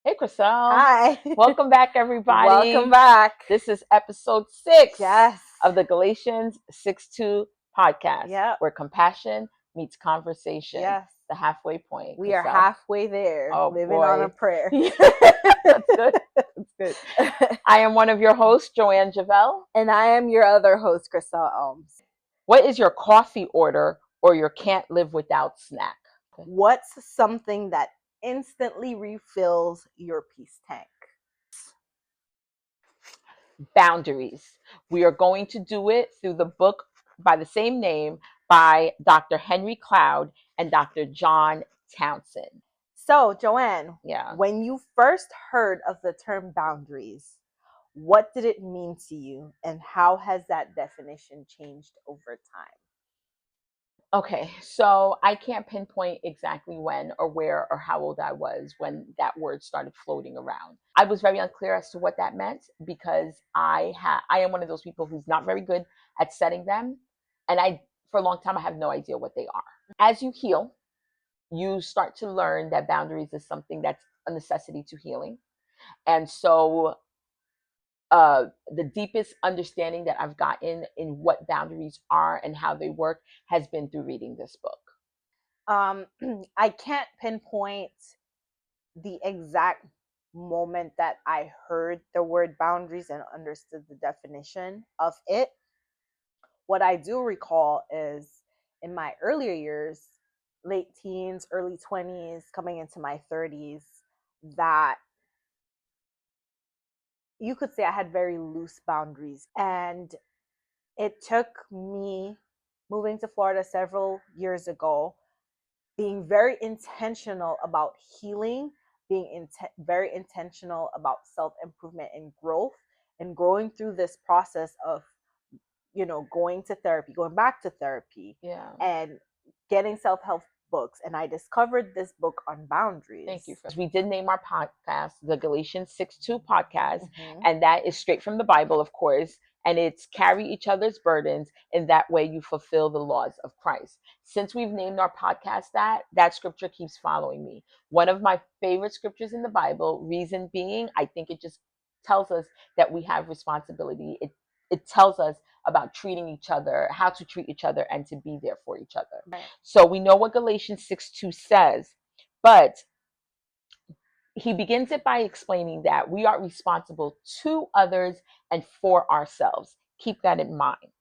Hey, Chriselle. Hi. Welcome back, everybody. Welcome back. This is episode 6 Yes. of the Galatians 6:2 podcast, Yep. where compassion meets conversation, Yes. the halfway point. We are Chriselle. halfway there, Oh, living on a boy. prayer. That's good. That's good. I am one of your hosts, Joanne Javel. And I am your other host, Chriselle Elms. What is your coffee order or your can't live without snack? What's something that instantly refills your peace tank? Boundaries. We are going to do it through the book by the same name by Dr. Henry Cloud and Dr. John Townsend. So, Joanne, Yeah. when you first heard of the term boundaries, what did it mean to you, and how has that definition changed over time? Okay, so I can't pinpoint exactly when or where or how old I was when that word started floating around. I was very unclear as to what that meant because I am one of those people who's not very good at setting them, and I for a long time I have no idea what they are. As you heal, you start to learn that boundaries is something that's a necessity to healing. And so the deepest understanding that I've gotten in what boundaries are and how they work has been through reading this book. Um, I can't pinpoint the exact moment that I heard the word boundaries and understood the definition of it. What I do recall is in my earlier years, late teens, early 20s, coming into my 30s, that you could say I had very loose boundaries. And it took me moving to Florida several years ago, being very intentional about healing, being very intentional about self-improvement and growth, and growing through this process of, going to therapy, going back to therapy, Yeah. and getting self-help books. And I discovered this book on boundaries. Thank you. We did name our podcast the Galatians 6:2 podcast, Mhm. and that is straight from the Bible, of course. And it's carry each other's burdens, and that way you fulfill the laws of Christ. Since we've named our podcast that scripture keeps following me. One of my favorite scriptures in the Bible, reason being, I think it just tells us that we have responsibility. It tells us about treating each other, how to treat each other, and to be there for each other. Right. So we know what Galatians 6:2 says, but he begins it by explaining that we are responsible to others and for ourselves. Keep that in mind.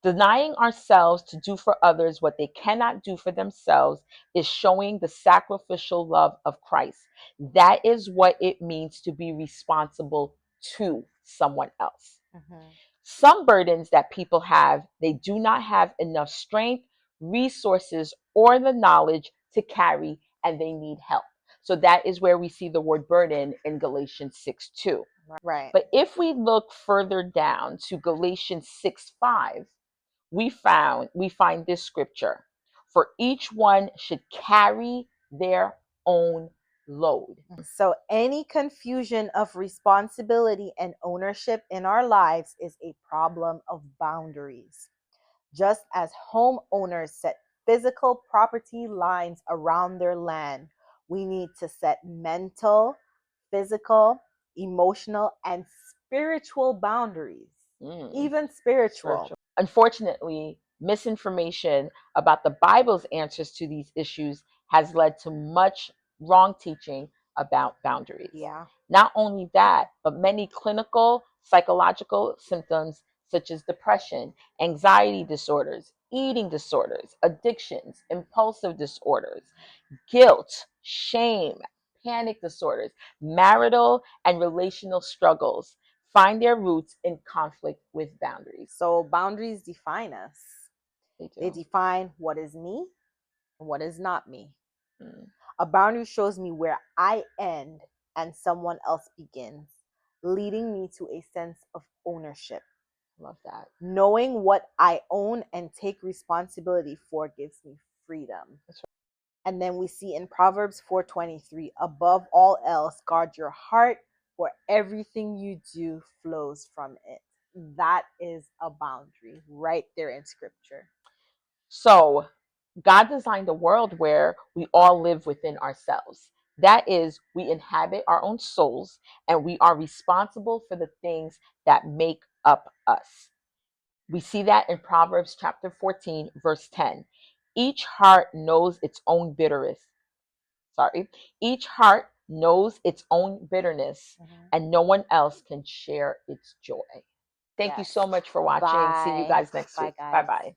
Denying ourselves to do for others what they cannot do for themselves is showing the sacrificial love of Christ. That is what it means to be responsible to someone else. Mhm. Some burdens that people have, they do not have enough strength, resources, or the knowledge to carry, and they need help. So that is where we see the word burden in Galatians 6:2. Right. But if we look further down to Galatians 6:5, we find this scripture. For each one should carry their own load. So, any confusion of responsibility and ownership in our lives is a problem of boundaries. Just as homeowners set physical property lines around their land, we need to set mental, physical, emotional, and spiritual boundaries. Even spiritual. Unfortunately, misinformation about the Bible's answers to these issues has led to much wrong teaching about boundaries. Yeah. Not only that, but many clinical psychological symptoms such as depression, anxiety disorders, eating disorders, addictions, impulsive disorders, guilt, shame, panic disorders, marital and relational struggles find their roots in conflict with boundaries. So, boundaries define us. They do. define what is me and what is not me. Mm. A boundary shows me where I end and someone else begins, leading me to a sense of ownership. Love that. Knowing what I own and take responsibility for gives me freedom. That's right. And then we see in Proverbs 4:23, above all else, guard your heart, for everything you do flows from it. That is a boundary right there in scripture. So, God designed a world where we all live within ourselves. That is, we inhabit our own souls and we are responsible for the things that make up us. We see that in Proverbs chapter 14, verse 10. Each heart knows its own bitterness. Sorry. Each heart knows its own bitterness, Mhm. and no one else can share its joy. Thank you Yes. so much for watching. See you Bye. guys next Bye, week. Bye guys. bye.